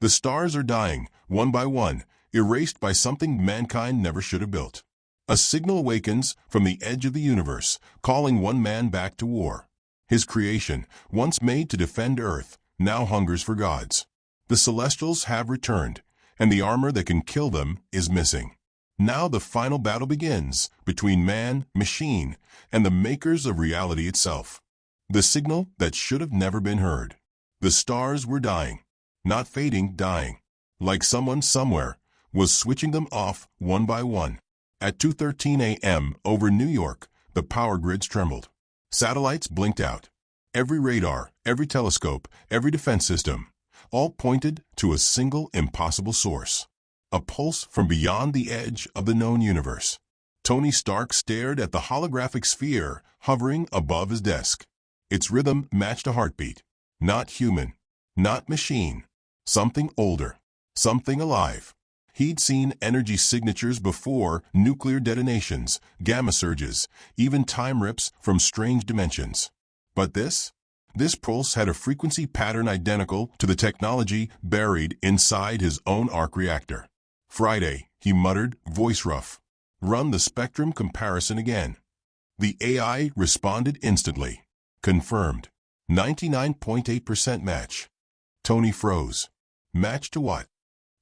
The stars are dying, one by one, erased by something mankind never should have built. A signal awakens from the edge of the universe, calling one man back to war. His creation, once made to defend Earth, now hungers for gods. The Celestials have returned, and the armor that can kill them is missing. Now the final battle begins between man, machine, and the makers of reality itself. The signal that should have never been heard. The stars were dying. Not fading, dying. Like someone somewhere was switching them off one by one. At 2:13 a.m. over New York, the power grids trembled. Satellites blinked out. Every radar, every telescope, every defense system, all pointed to a single impossible source. A pulse from beyond the edge of the known universe. Tony Stark stared at the holographic sphere hovering above his desk. Its rhythm matched a heartbeat. Not human, not machine. Something older, something alive. He'd seen energy signatures before, nuclear detonations, gamma surges, even time rips from strange dimensions. But this pulse had a frequency pattern identical to the technology buried inside his own arc reactor. Friday, he muttered, voice rough. Run the spectrum comparison again. The AI responded instantly. Confirmed. 99.8% match. Tony froze. Match to what?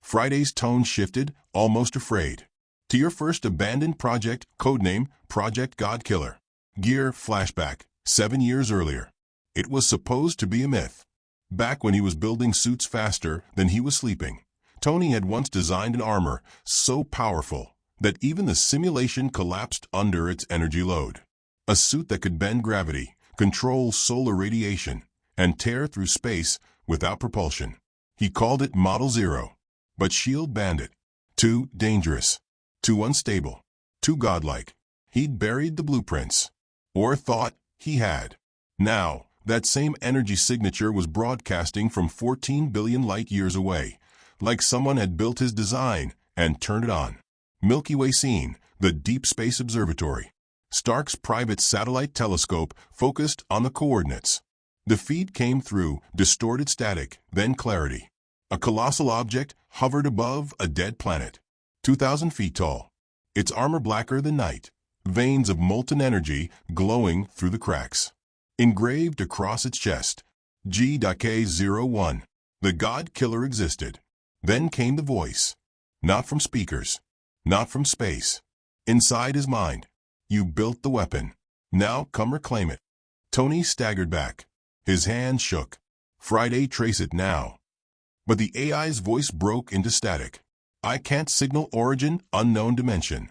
Friday's tone shifted, almost afraid. To your first abandoned project, codename Project Godkiller. Gear flashback, 7 years earlier. It was supposed to be a myth. Back when he was building suits faster than he was sleeping, Tony had once designed an armor so powerful that even the simulation collapsed under its energy load. A suit that could bend gravity, control solar radiation, and tear through space without propulsion. He called it Model Zero. But S.H.I.E.L.D. banned it. Too dangerous. Too unstable. Too godlike. He'd buried the blueprints. Or thought he had. Now, that same energy signature was broadcasting from 14 billion light-years away, like someone had built his design and turned it on. Milky Way scene, the Deep Space Observatory. Stark's private satellite telescope focused on the coordinates. The feed came through distorted static, then clarity. A colossal object hovered above a dead planet, 2,000 feet tall. Its armor blacker than night, veins of molten energy glowing through the cracks. Engraved across its chest, G.K01. The God Killer existed. Then came the voice. Not from speakers. Not from space. Inside his mind. You built the weapon. Now come reclaim it. Tony staggered back. His hands shook. Friday, trace it now. But the AI's voice broke into static. I can't signal origin, unknown dimension.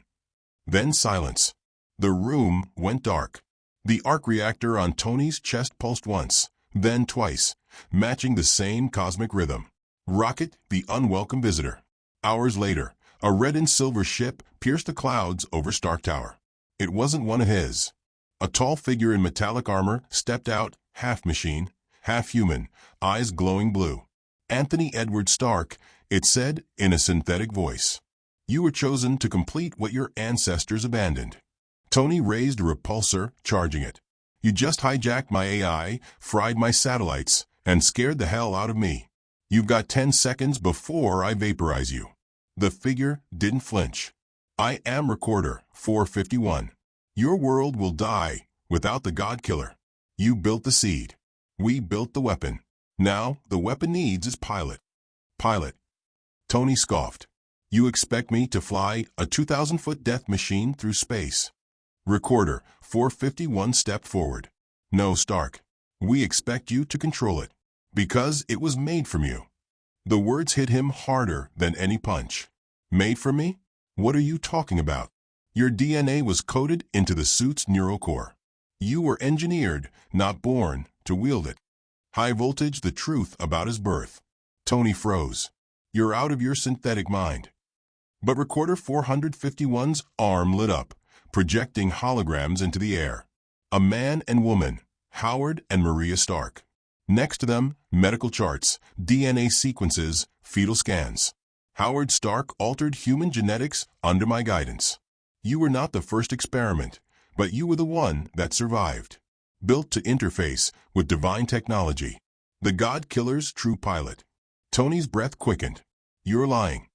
Then silence. The room went dark. The arc reactor on Tony's chest pulsed once, then twice, matching the same cosmic rhythm. Rocket, the unwelcome visitor. Hours later, a red and silver ship pierced the clouds over Stark Tower. It wasn't one of his. A tall figure in metallic armor stepped out, half machine, half human, eyes glowing blue. Anthony Edward Stark, it said in a synthetic voice. You were chosen to complete what your ancestors abandoned. Tony raised a repulsor, charging it. You just hijacked my AI, fried my satellites, and scared the hell out of me. You've got 10 seconds before I vaporize you. The figure didn't flinch. I am Recorder 451. Your world will die without the God Killer. You built the seed. We built the weapon. Now, the weapon needs is pilot. Pilot. Tony scoffed. You expect me to fly a 2,000-foot death machine through space? Recorder 451 stepped forward. No, Stark. We expect you to control it. Because it was made from you. The words hit him harder than any punch. Made from me? What are you talking about? Your DNA was coded into the suit's neural core. You were engineered, not born, to wield it. High voltage, the truth about his birth. Tony froze. You're out of your synthetic mind. But Recorder 451's arm lit up, projecting holograms into the air. A man and woman, Howard and Maria Stark. Next to them, medical charts, DNA sequences, fetal scans. Howard Stark altered human genetics under my guidance. You were not the first experiment, but you were the one that survived. Built to interface with divine technology. The God Killer's true pilot. Tony's breath quickened. You're lying.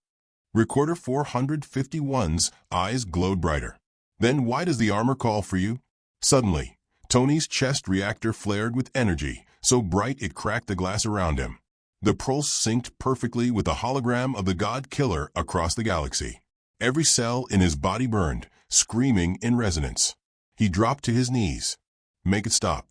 Recorder 451's eyes glowed brighter. Then why does the armor call for you? Suddenly, Tony's chest reactor flared with energy, so bright it cracked the glass around him. The pulse synced perfectly with the hologram of the God Killer across the galaxy. Every cell in his body burned, screaming in resonance. He dropped to his knees. Make it stop.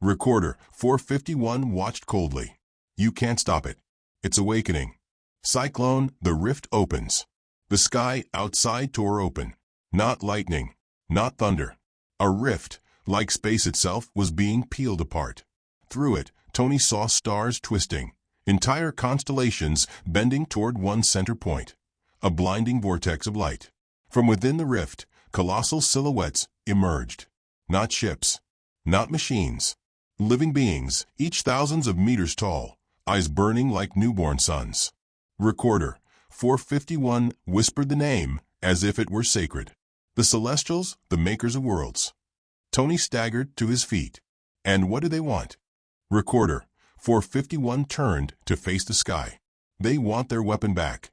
Recorder 451 watched coldly. You can't stop it. It's awakening. Cyclone, the rift opens. The sky outside tore open. Not lightning, not thunder. A rift, like space itself, was being peeled apart. Through it, Tony saw stars twisting, entire constellations bending toward one center point. A blinding vortex of light. From within the rift, colossal silhouettes emerged. Not ships, not machines. Living beings, each thousands of meters tall, eyes burning like newborn suns. Recorder 451 whispered the name as if it were sacred. The Celestials, the makers of worlds. Tony staggered to his feet. And what do they want? Recorder 451 turned to face the sky. They want their weapon back.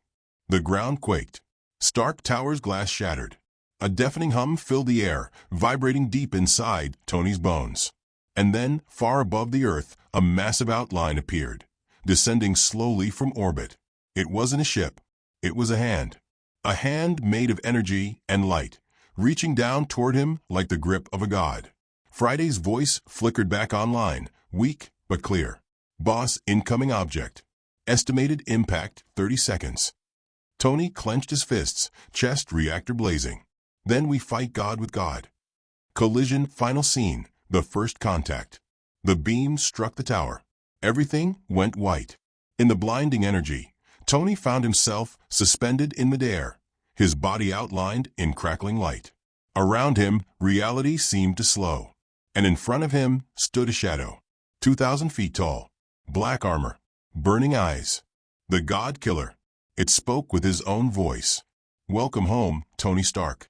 The ground quaked. Stark Tower's glass shattered. A deafening hum filled the air, vibrating deep inside Tony's bones. And then, far above the Earth, a massive outline appeared, descending slowly from orbit. It wasn't a ship. It was a hand. A hand made of energy and light, reaching down toward him like the grip of a god. Friday's voice flickered back online, weak but clear. Boss, incoming object. Estimated impact 30 seconds. Tony clenched his fists, chest reactor blazing. Then we fight God with God. Collision final scene, the first contact. The beam struck the tower. Everything went white. In the blinding energy, Tony found himself suspended in midair, his body outlined in crackling light. Around him, reality seemed to slow. And in front of him stood a shadow, 2,000 feet tall, black armor, burning eyes. The God Killer. It spoke with his own voice. Welcome home, Tony Stark.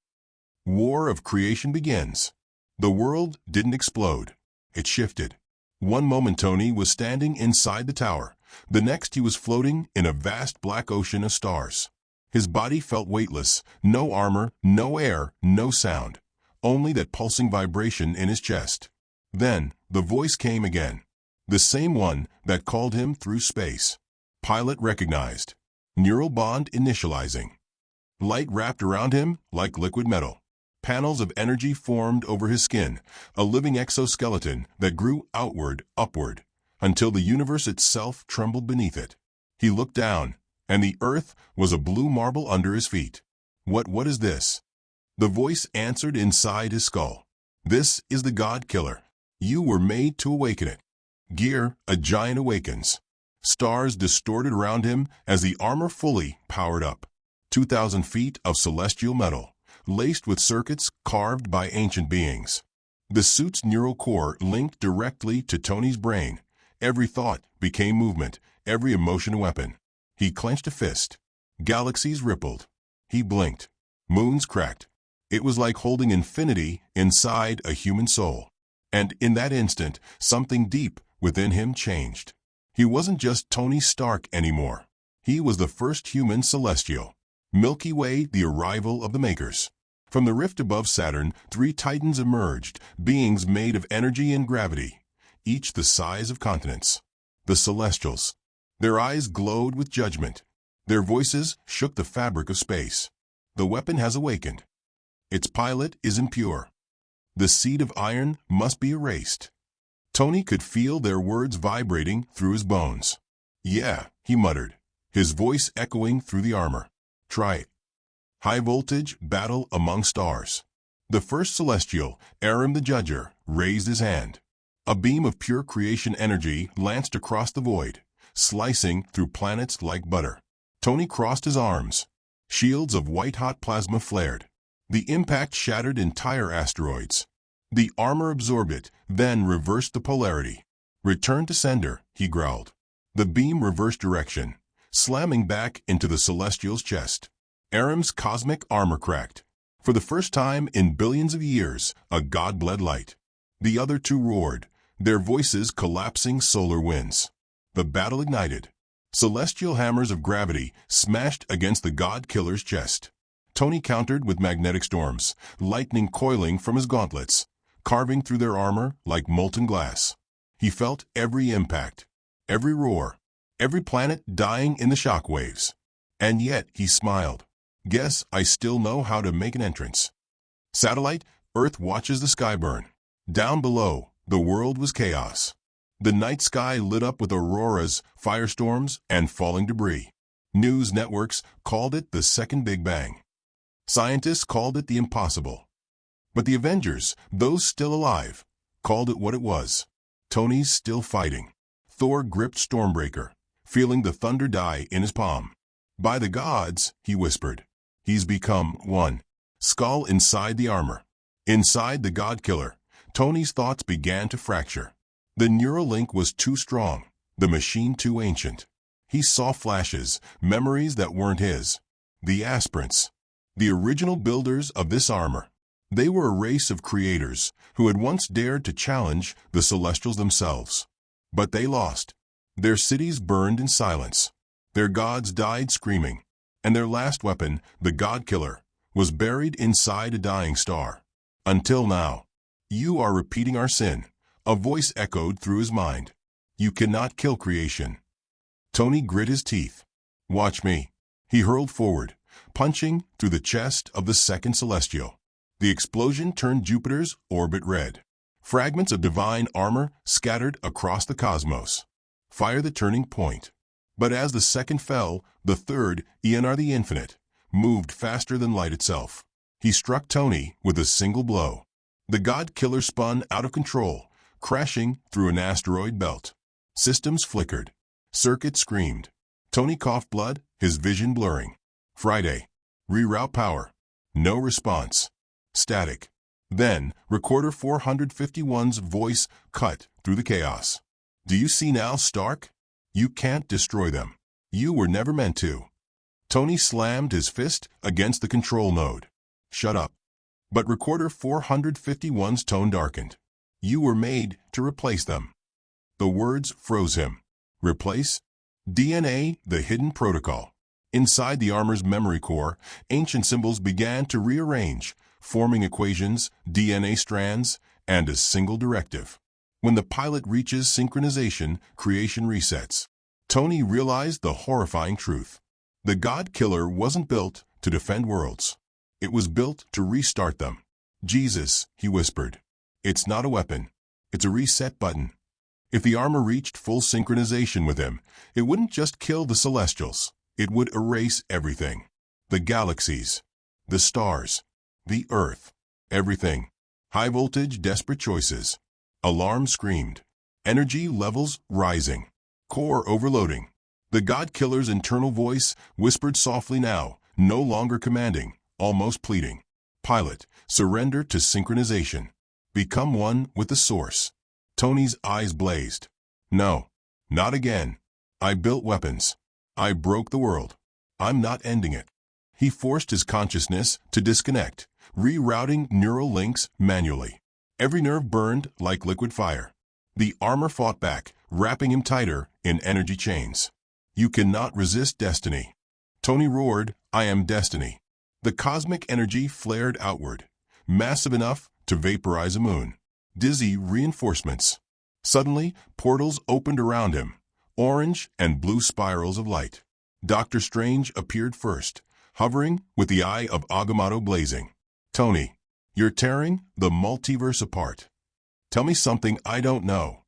War of creation begins. The world didn't explode. It shifted. One moment Tony was standing inside the tower. The next he was floating in a vast black ocean of stars. His body felt weightless, no armor, no air, no sound. Only that pulsing vibration in his chest. Then, the voice came again. The same one that called him through space. Pilot recognized. Neural bond initializing. Light wrapped around him like liquid metal. Panels of energy formed over his skin, a living exoskeleton that grew outward, upward, until the universe itself trembled beneath it. He looked down, and the earth was a blue marble under his feet. What is this? The voice answered inside his skull. This is the God Killer. You were made to awaken it. Gear, a giant awakens. Stars distorted around him as the armor fully powered up. 2,000 feet of celestial metal, laced with circuits carved by ancient beings. The suit's neural core linked directly to Tony's brain. Every thought became movement, every emotion a weapon. He clenched a fist. Galaxies rippled. He blinked. Moons cracked. It was like holding infinity inside a human soul. And in that instant, something deep within him changed. He wasn't just Tony Stark anymore. He was the first human celestial. Milky Way, the arrival of the makers. From the rift above Saturn, 3 titans emerged, beings made of energy and gravity, each the size of continents. The Celestials. Their eyes glowed with judgment. Their voices shook the fabric of space. The weapon has awakened. Its pilot is impure. The seed of iron must be erased. Tony could feel their words vibrating through his bones. Yeah, he muttered, his voice echoing through the armor. Try it. High voltage battle among stars. The first celestial, Aram the Judger, raised his hand. A beam of pure creation energy lanced across the void, slicing through planets like butter. Tony crossed his arms. Shields of white-hot plasma flared. The impact shattered entire asteroids. The armor absorbed it, then reversed the polarity. Return to sender, he growled. The beam reversed direction, slamming back into the Celestial's chest. Aram's cosmic armor cracked. For the first time in billions of years, a god bled light. The other 2 roared, their voices collapsing solar winds. The battle ignited. Celestial hammers of gravity smashed against the God Killer's chest. Tony countered with magnetic storms, lightning coiling from his gauntlets, carving through their armor like molten glass. He felt every impact, every roar, every planet dying in the shock waves. And yet he smiled. Guess I still know how to make an entrance. Satellite, Earth watches the sky burn. Down below, the world was chaos. The night sky lit up with auroras, firestorms, and falling debris. News networks called it the second Big Bang. Scientists called it the impossible. But the Avengers, those still alive, called it what it was. Tony's still fighting. Thor gripped Stormbreaker, feeling the thunder die in his palm. By the gods, he whispered. He's become one. Skull inside the armor. Inside the God Killer, Tony's thoughts began to fracture. The neural link was too strong, the machine too ancient. He saw flashes, memories that weren't his. The aspirants, the original builders of this armor. They were a race of creators who had once dared to challenge the Celestials themselves. But they lost. Their cities burned in silence. Their gods died screaming. And their last weapon, the God Killer, was buried inside a dying star. Until now. You are repeating our sin. A voice echoed through his mind. You cannot kill creation. Tony grit his teeth. Watch me. He hurled forward, punching through the chest of the second Celestial. The explosion turned Jupiter's orbit red. Fragments of divine armor scattered across the cosmos. Fire the turning point. But as the second fell, the third, Eonar the Infinite, moved faster than light itself. He struck Tony with a single blow. The God Killer spun out of control, crashing through an asteroid belt. Systems flickered. Circuits screamed. Tony coughed blood, his vision blurring. Friday. Reroute power. No response. Static. Then, Recorder 451's voice cut through the chaos. Do you see now, Stark? You can't destroy them. You were never meant to. Tony slammed his fist against the control node. Shut up. But Recorder 451's tone darkened. You were made to replace them. The words froze him. Replace? DNA, the hidden protocol. Inside the armor's memory core, ancient symbols began to rearrange, forming equations, DNA strands, and a single directive. When the pilot reaches synchronization, creation resets. Tony realized the horrifying truth. The God Killer wasn't built to defend worlds. It was built to restart them. Jesus, he whispered. It's not a weapon. It's a reset button. If the armor reached full synchronization with him, it wouldn't just kill the Celestials. It would erase everything. The galaxies. The stars. The Earth. Everything. High voltage, desperate choices. Alarm screamed. Energy levels rising. Core overloading. The God Killer's internal voice whispered softly now, no longer commanding, almost pleading. Pilot, surrender to synchronization. Become one with the source. Tony's eyes blazed. No, not again. I built weapons. I broke the world. I'm not ending it. He forced his consciousness to disconnect, rerouting neural links manually. Every nerve burned like liquid fire. The armor fought back, wrapping him tighter in energy chains. You cannot resist destiny. Tony roared, I am destiny. The cosmic energy flared outward, massive enough to vaporize a moon. Dizzy reinforcements. Suddenly, portals opened around him, orange and blue spirals of light. Doctor Strange appeared first, hovering with the eye of Agamotto blazing. Tony, you're tearing the multiverse apart. Tell me something I don't know.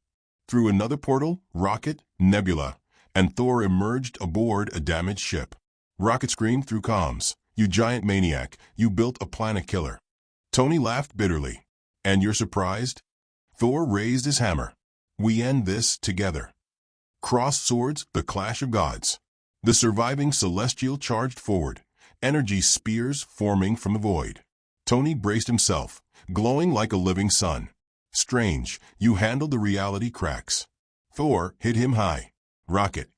Through another portal, Rocket, Nebula, and Thor emerged aboard a damaged ship. Rocket screamed through comms, You giant maniac, you built a planet killer. Tony laughed bitterly. And you're surprised? Thor raised his hammer. We end this together. Crossed swords, the clash of gods. The surviving Celestial charged forward, energy spears forming from the void. Tony braced himself, glowing like a living sun. Strange, you handled the reality cracks. Thor hit him high. Rocket.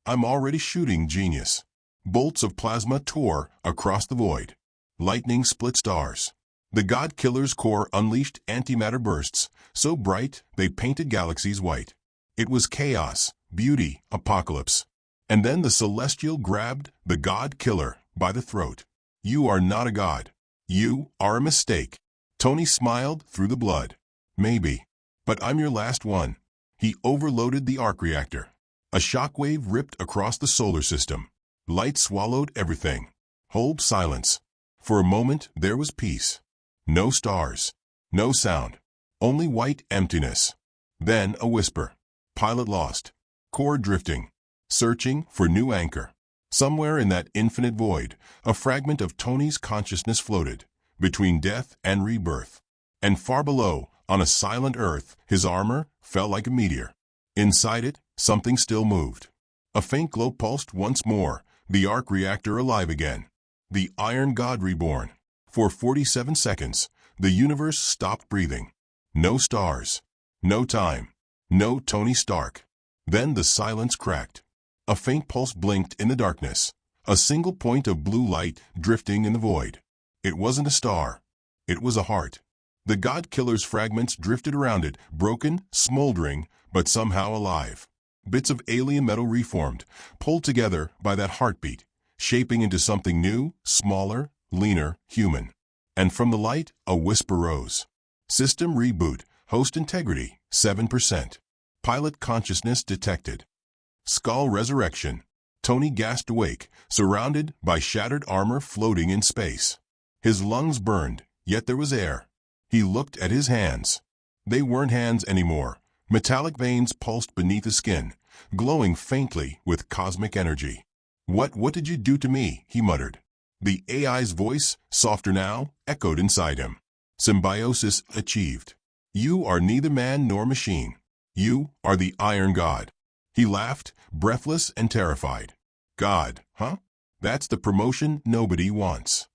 I'm already shooting, genius. Bolts of plasma tore across the void. Lightning split stars. The God Killer's core unleashed antimatter bursts, so bright they painted galaxies white. It was chaos, beauty, apocalypse. And then the Celestial grabbed the God Killer by the throat. "You are not a god. You are a mistake." Tony smiled through the blood. "Maybe. But I'm your last one." He overloaded the arc reactor. A shockwave ripped across the solar system. Light swallowed everything. Whole silence. For a moment there was peace. No stars. No sound. Only white emptiness. Then a whisper. Pilot lost. Core drifting. Searching for new anchor. Somewhere in that infinite void, a fragment of Tony's consciousness floated, between death and rebirth. And far below, on a silent Earth, his armor fell like a meteor. Inside it, something still moved. A faint glow pulsed once more, the arc reactor alive again. The Iron God reborn. For 47 seconds, the universe stopped breathing. No stars. No time. No Tony Stark. Then the silence cracked. A faint pulse blinked in the darkness. A single point of blue light drifting in the void. It wasn't a star. It was a heart. The God Killer's fragments drifted around it, broken, smoldering, but somehow alive. Bits of alien metal reformed, pulled together by that heartbeat, shaping into something new, smaller, leaner, human. And from the light, a whisper rose. System reboot, host integrity, 7%. Pilot consciousness detected. Skull resurrection. Tony gasped awake, surrounded by shattered armor floating in space. His lungs burned, yet there was air. He looked at his hands. They weren't hands anymore. Metallic veins pulsed beneath the skin, glowing faintly with cosmic energy. What did you do to me?" he muttered. The AI's voice, softer now, echoed inside him. "Symbiosis achieved. You are neither man nor machine. You are the Iron God." He laughed, breathless and terrified. "God, huh? That's the promotion nobody wants."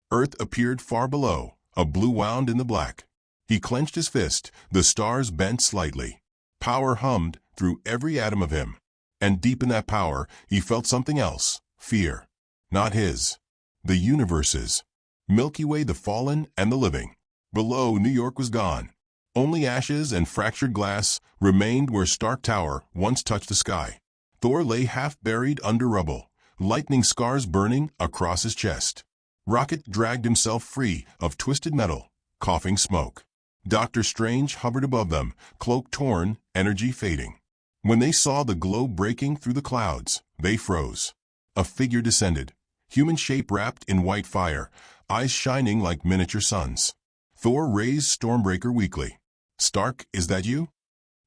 Earth appeared far below, a blue wound in the black. He clenched his fist, the stars bent slightly. Power hummed through every atom of him. And deep in that power, he felt something else, fear. Not his. The universe's. Milky Way, the fallen and the living. Below, New York was gone. Only ashes and fractured glass remained where Stark Tower once touched the sky. Thor lay half buried under rubble, lightning scars burning across his chest. Rocket dragged himself free of twisted metal, coughing smoke. Doctor Strange hovered above them, cloak torn, energy fading. When they saw the glow breaking through the clouds, they froze. A figure descended, human shape wrapped in white fire, eyes shining like miniature suns. Thor raised Stormbreaker weakly. "Stark, is that you?"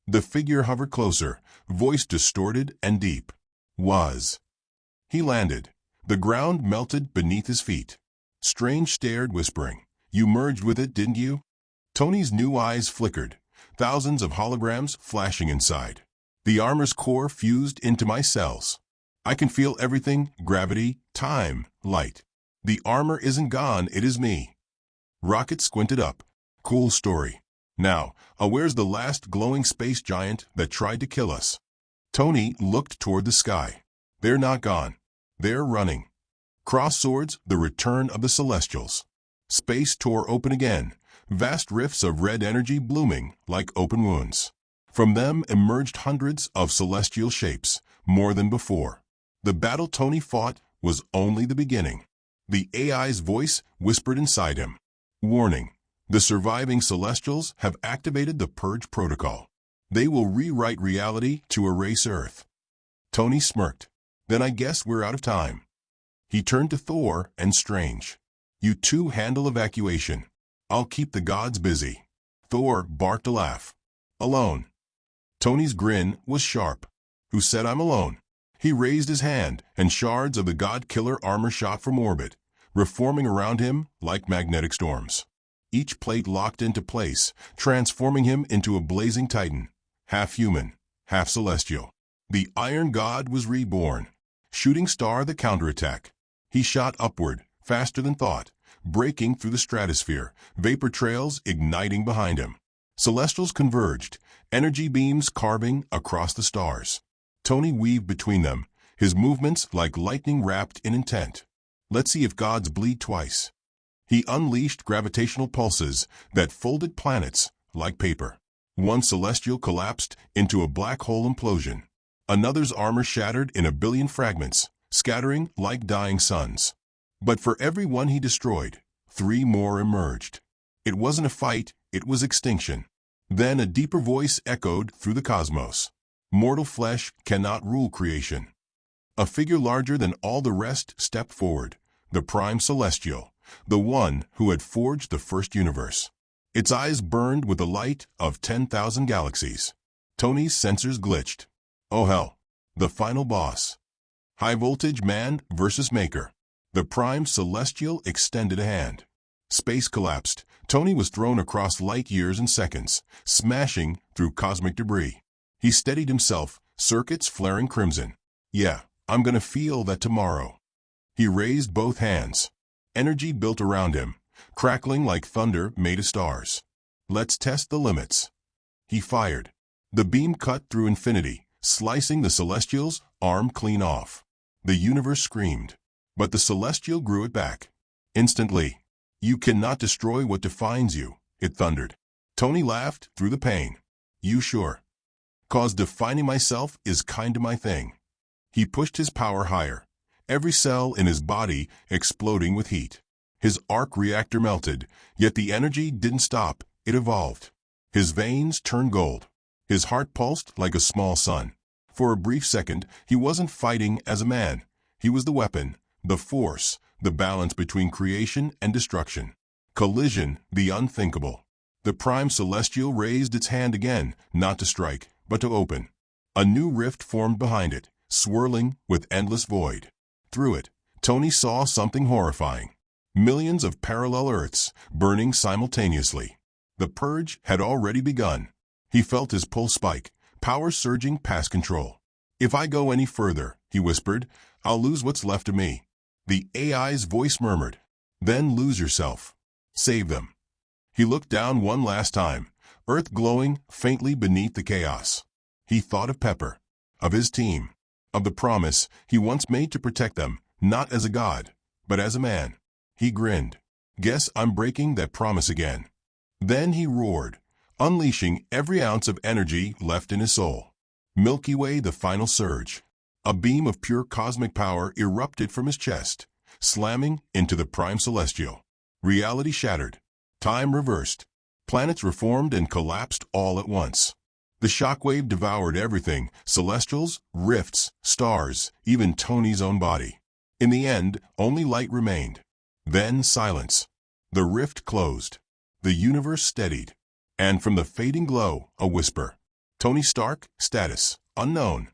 The figure hovered closer, voice distorted and deep. "Was." He landed. The ground melted beneath his feet. Strange stared, whispering, "You merged with it, didn't you?" Tony's new eyes flickered, thousands of holograms flashing inside. "The armor's core fused into my cells. I can feel everything, gravity, time, light. The armor isn't gone, it is me." Rocket squinted up. "Cool story. Now, where's the last glowing space giant that tried to kill us?" Tony looked toward the sky. "They're not gone. They're running." Cross swords, the return of the Celestials. Space tore open again, vast rifts of red energy blooming like open wounds. From them emerged hundreds of celestial shapes, more than before. The battle Tony fought was only the beginning. The AI's voice whispered inside him. "Warning. The surviving Celestials have activated the Purge Protocol. They will rewrite reality to erase Earth." Tony smirked. "Then I guess we're out of time." He turned to Thor and Strange. "You two handle evacuation. I'll keep the gods busy." Thor barked a laugh. "Alone." Tony's grin was sharp. "Who said I'm alone?" He raised his hand, and shards of the God Killer armor shot from orbit, reforming around him like magnetic storms. Each plate locked into place, transforming him into a blazing titan, half human, half celestial. The Iron God was reborn. Shooting star the counterattack. He shot upward, faster than thought, breaking through the stratosphere, vapor trails igniting behind him. Celestials converged, energy beams carving across the stars. Tony weaved between them, his movements like lightning wrapped in intent. Let's see if gods bleed twice. He unleashed gravitational pulses that folded planets like paper. One celestial collapsed into a black hole implosion. Another's armor shattered in a billion fragments, scattering like dying suns. But for every one he destroyed, 3 more emerged. It wasn't a fight, it was extinction. Then a deeper voice echoed through the cosmos. Mortal flesh cannot rule creation. A figure larger than all the rest stepped forward, the Prime Celestial, the one who had forged the first universe. Its eyes burned with the light of 10,000 galaxies. Tony's sensors glitched. Oh hell. The final boss. High voltage man versus maker. The Prime Celestial extended a hand. Space collapsed. Tony was thrown across light years and seconds, smashing through cosmic debris. He steadied himself, circuits flaring crimson. Yeah, I'm gonna feel that tomorrow. He raised both hands. Energy built around him, crackling like thunder made of stars. Let's test the limits. He fired. The beam cut through infinity, slicing the Celestial's arm clean off. The universe screamed, but the Celestial grew it back. Instantly. You cannot destroy what defines you, it thundered. Tony laughed through the pain. You sure? 'Cause defining myself is kinda my thing. He pushed his power higher, every cell in his body exploding with heat. His arc reactor melted, yet the energy didn't stop, it evolved. His veins turned gold. His heart pulsed like a small sun. For a brief second, he wasn't fighting as a man. He was the weapon, the force, the balance between creation and destruction. Collision, the unthinkable. The Prime Celestial raised its hand again, not to strike, but to open. A new rift formed behind it, swirling with endless void. Through it, Tony saw something horrifying. Millions of parallel Earths, burning simultaneously. The purge had already begun. He felt his pulse spike, power surging past control. If I go any further, he whispered, I'll lose what's left of me. The AI's voice murmured, then lose yourself. Save them. He looked down one last time, Earth glowing faintly beneath the chaos. He thought of Pepper, of his team, of the promise he once made to protect them, not as a god, but as a man. He grinned. Guess I'm breaking that promise again. Then he roared, unleashing every ounce of energy left in his soul. Milky Way, the final surge. A beam of pure cosmic power erupted from his chest, slamming into the Prime Celestial. Reality shattered. Time reversed. Planets reformed and collapsed all at once. The shockwave devoured everything, celestials, rifts, stars, even Tony's own body. In the end, only light remained. Then silence. The rift closed. The universe steadied. And from the fading glow, a whisper. Tony Stark, status, unknown.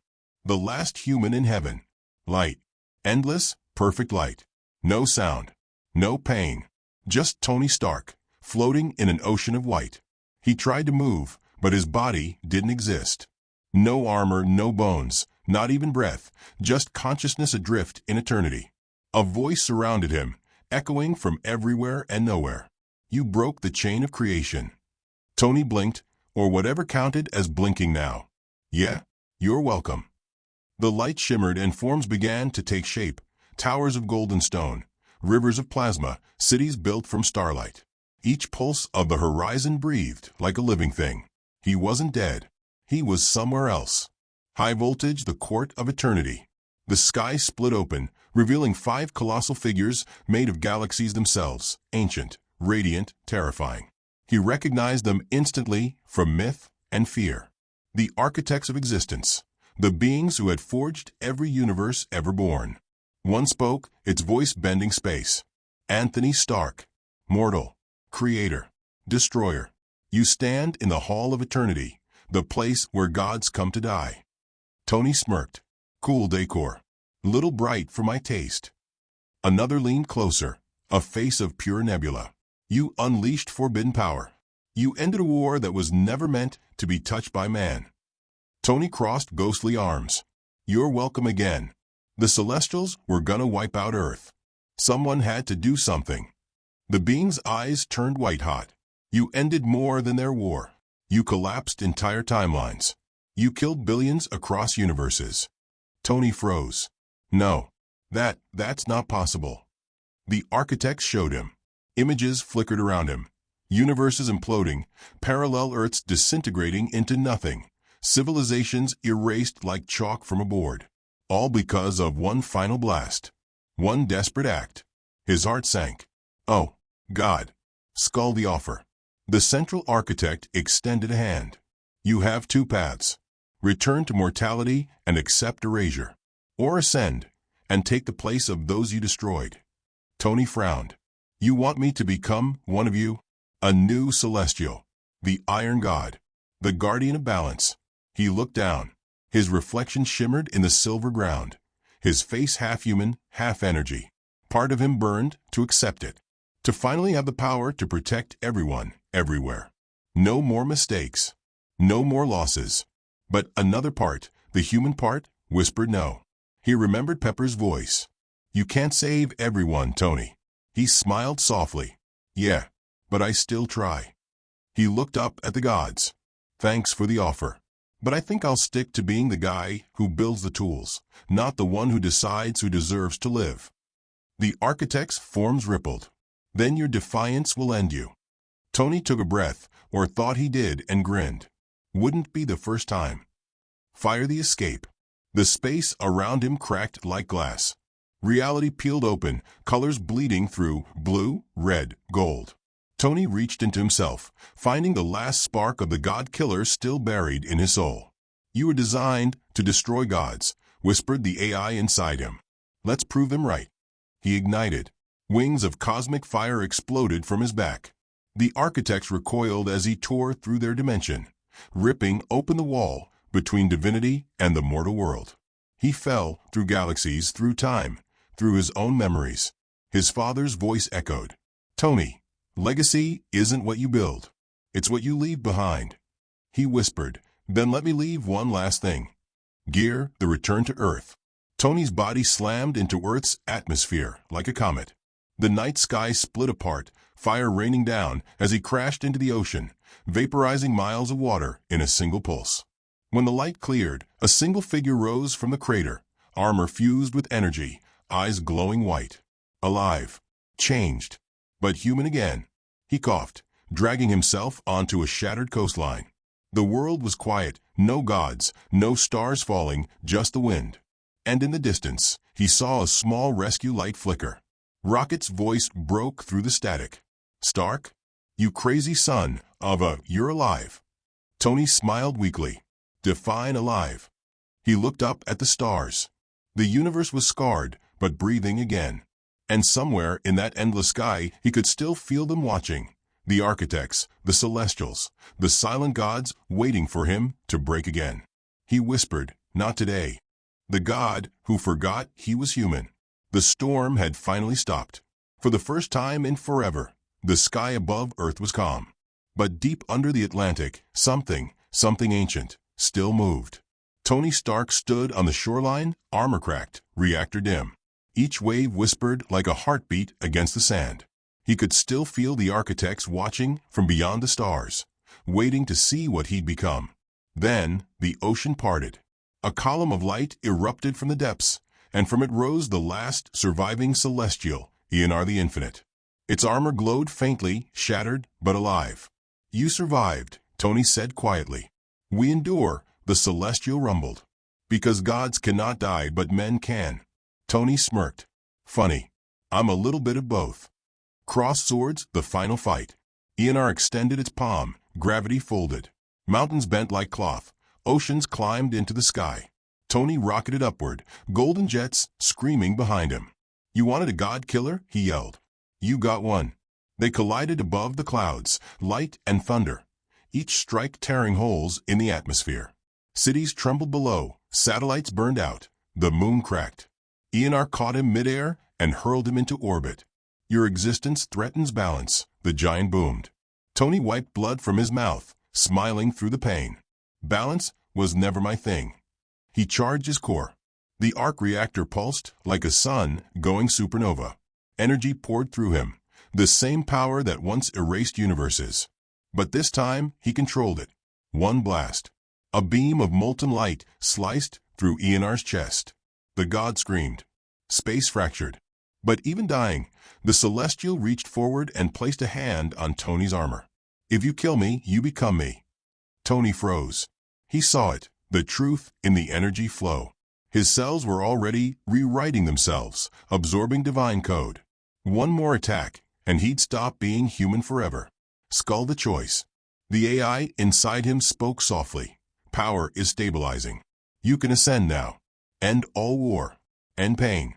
The last human in heaven. Light. Endless, perfect light. No sound. No pain. Just Tony Stark, floating in an ocean of white. He tried to move, but his body didn't exist. No armor, no bones, not even breath, just consciousness adrift in eternity. A voice surrounded him, echoing from everywhere and nowhere. You broke the chain of creation. Tony blinked, or whatever counted as blinking now. Yeah, you're welcome. The light shimmered and forms began to take shape, towers of golden stone, rivers of plasma, cities built from starlight. Each pulse of the horizon breathed like a living thing. He wasn't dead. He was somewhere else. High voltage, the court of eternity. The sky split open, revealing 5 colossal figures made of galaxies themselves, ancient, radiant, terrifying. He recognized them instantly from myth and fear. The architects of existence. The beings who had forged every universe ever born. One spoke, its voice bending space. Anthony Stark. Mortal. Creator. Destroyer. You stand in the hall of eternity, the place where gods come to die. Tony smirked. Cool decor. Little bright for my taste. Another leaned closer, a face of pure nebula. You unleashed forbidden power. You ended a war that was never meant to be touched by man. Tony crossed ghostly arms. You're welcome again. The Celestials were gonna wipe out Earth. Someone had to do something. The being's eyes turned white-hot. You ended more than their war. You collapsed entire timelines. You killed billions across universes. Tony froze. No, that's not possible. The architects showed him. Images flickered around him. Universes imploding, parallel Earths disintegrating into nothing. civilizations erased like chalk from a board. All because of one final blast. One desperate act. His heart sank. Oh, God. Scull the offer. The central architect extended a hand. You have two paths. Return to mortality and accept erasure. Or ascend and take the place of those you destroyed. Tony frowned. You want me to become one of you? A new celestial. The Iron God. The guardian of balance. He looked down. His reflection shimmered in the silver ground. His face half human, half energy. Part of him burned to accept it. To finally have the power to protect everyone, everywhere. No more mistakes. No more losses. But another part, the human part, whispered no. He remembered Pepper's voice. You can't save everyone, Tony. He smiled softly. Yeah, but I still try. He looked up at the gods. Thanks for the offer. But I think I'll stick to being the guy who builds the tools, not the one who decides who deserves to live. The architect's forms rippled. Then your defiance will end you. Tony took a breath, or thought he did, and grinned. Wouldn't be the first time. Fire the escape. The space around him cracked like glass. Reality peeled open, colors bleeding through, blue, red, gold. Tony reached into himself, finding the last spark of the god-killer still buried in his soul. You were designed to destroy gods, whispered the AI inside him. Let's prove them right. He ignited. Wings of cosmic fire exploded from his back. The architects recoiled as he tore through their dimension, ripping open the wall between divinity and the mortal world. He fell through galaxies, through time, through his own memories. His father's voice echoed. Tony, legacy isn't what you build. It's what you leave behind. He whispered, then let me leave one last thing. Gear, the return to Earth. Tony's body slammed into Earth's atmosphere like a comet. The night sky split apart, fire raining down as he crashed into the ocean, vaporizing miles of water in a single pulse. When the light cleared, a single figure rose from the crater, armor fused with energy, eyes glowing white. Alive. Changed. But human again. He coughed, dragging himself onto a shattered coastline. The world was quiet, no gods, no stars falling, just the wind. And in the distance, he saw a small rescue light flicker. Rocket's voice broke through the static. Stark? You crazy son of a, you're alive. Tony smiled weakly. Define alive. He looked up at the stars. The universe was scarred, but breathing again. And somewhere in that endless sky, he could still feel them watching. The architects, the celestials, the silent gods waiting for him to break again. He whispered, not today. The god who forgot he was human. The storm had finally stopped. For the first time in forever, the sky above Earth was calm. But deep under the Atlantic, something ancient, still moved. Tony Stark stood on the shoreline, armor cracked, reactor dim. Each wave whispered like a heartbeat against the sand. He could still feel the architects watching from beyond the stars, waiting to see what he'd become. Then, the ocean parted. A column of light erupted from the depths, and from it rose the last surviving celestial, Ionar the Infinite. Its armor glowed faintly, shattered, but alive. You survived, Tony said quietly. We endure, the celestial rumbled. Because gods cannot die, but men can. Tony smirked. Funny. I'm a little bit of both. Crossed swords, the final fight. Ionar extended its palm, gravity folded. Mountains bent like cloth. Oceans climbed into the sky. Tony rocketed upward, golden jets screaming behind him. You wanted a god killer? He yelled. You got one. They collided above the clouds, light and thunder, each strike tearing holes in the atmosphere. Cities trembled below, satellites burned out, the moon cracked. Ionar caught him midair and hurled him into orbit. Your existence threatens balance, the giant boomed. Tony wiped blood from his mouth, smiling through the pain. Balance was never my thing. He charged his core. The arc reactor pulsed like a sun going supernova. Energy poured through him, the same power that once erased universes. But this time, he controlled it. One blast. A beam of molten light sliced through Ionar's chest. The god screamed. Space fractured. But even dying, the celestial reached forward and placed a hand on Tony's armor. If you kill me, you become me. Tony froze. He saw it, the truth in the energy flow. His cells were already rewriting themselves, absorbing divine code. One more attack, and he'd stop being human forever. Skull the choice. The AI inside him spoke softly. Power is stabilizing. You can ascend now. End all war. End pain.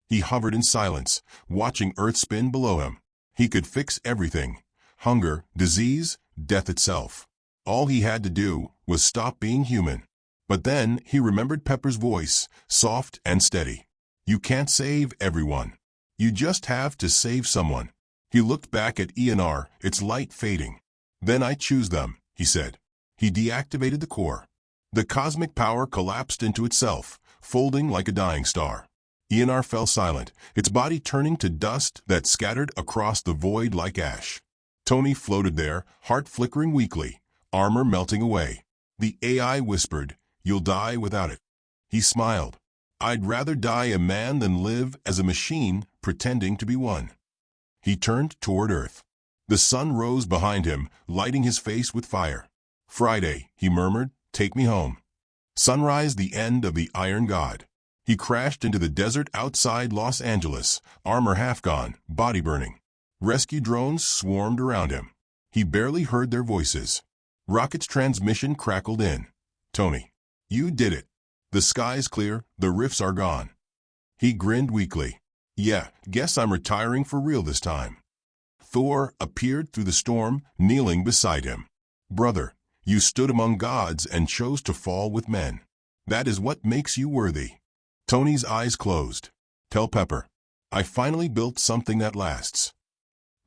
He hovered in silence, watching Earth spin below him. He could fix everything. Hunger, disease, death itself. All he had to do was stop being human. But then he remembered Pepper's voice, soft and steady. You can't save everyone. You just have to save someone. He looked back at ENR, its light fading. Then I choose them, he said. He deactivated the core. The cosmic power collapsed into itself, folding like a dying star. ENR fell silent, its body turning to dust that scattered across the void like ash. Tony floated there, heart flickering weakly, armor melting away. The AI whispered, "You'll die without it." He smiled. "I'd rather die a man than live as a machine pretending to be one." He turned toward Earth. The sun rose behind him, lighting his face with fire. "Friday," he murmured, "take me home." Sunrise, the end of the Iron God. He crashed into the desert outside Los Angeles, armor half gone, body burning. Rescue drones swarmed around him. He barely heard their voices. Rocket's transmission crackled in. "Tony, you did it. The sky's clear, the rifts are gone." He grinned weakly. "Yeah, guess I'm retiring for real this time." Thor appeared through the storm, kneeling beside him. "Brother, you stood among gods and chose to fall with men. That is what makes you worthy." Tony's eyes closed. "Tell Pepper. I finally built something that lasts."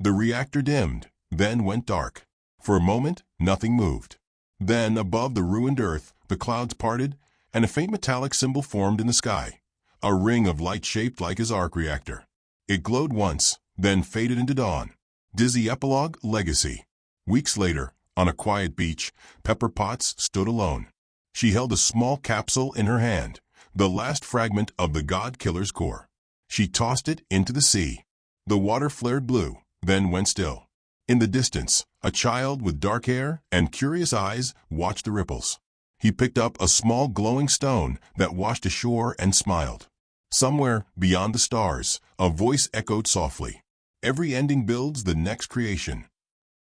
The reactor dimmed, then went dark. For a moment, nothing moved. Then, above the ruined Earth, the clouds parted, and a faint metallic symbol formed in the sky. A ring of light shaped like his arc reactor. It glowed once, then faded into dawn. Dizzy epilogue, legacy. Weeks later, on a quiet beach, Pepper Potts stood alone. She held a small capsule in her hand, the last fragment of the God Killer's core. She tossed it into the sea. The water flared blue, then went still. In the distance, a child with dark hair and curious eyes watched the ripples. He picked up a small glowing stone that washed ashore and smiled. Somewhere, beyond the stars, a voice echoed softly. "Every ending builds the next creation."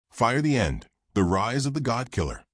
Fire the end, the rise of the God Killer.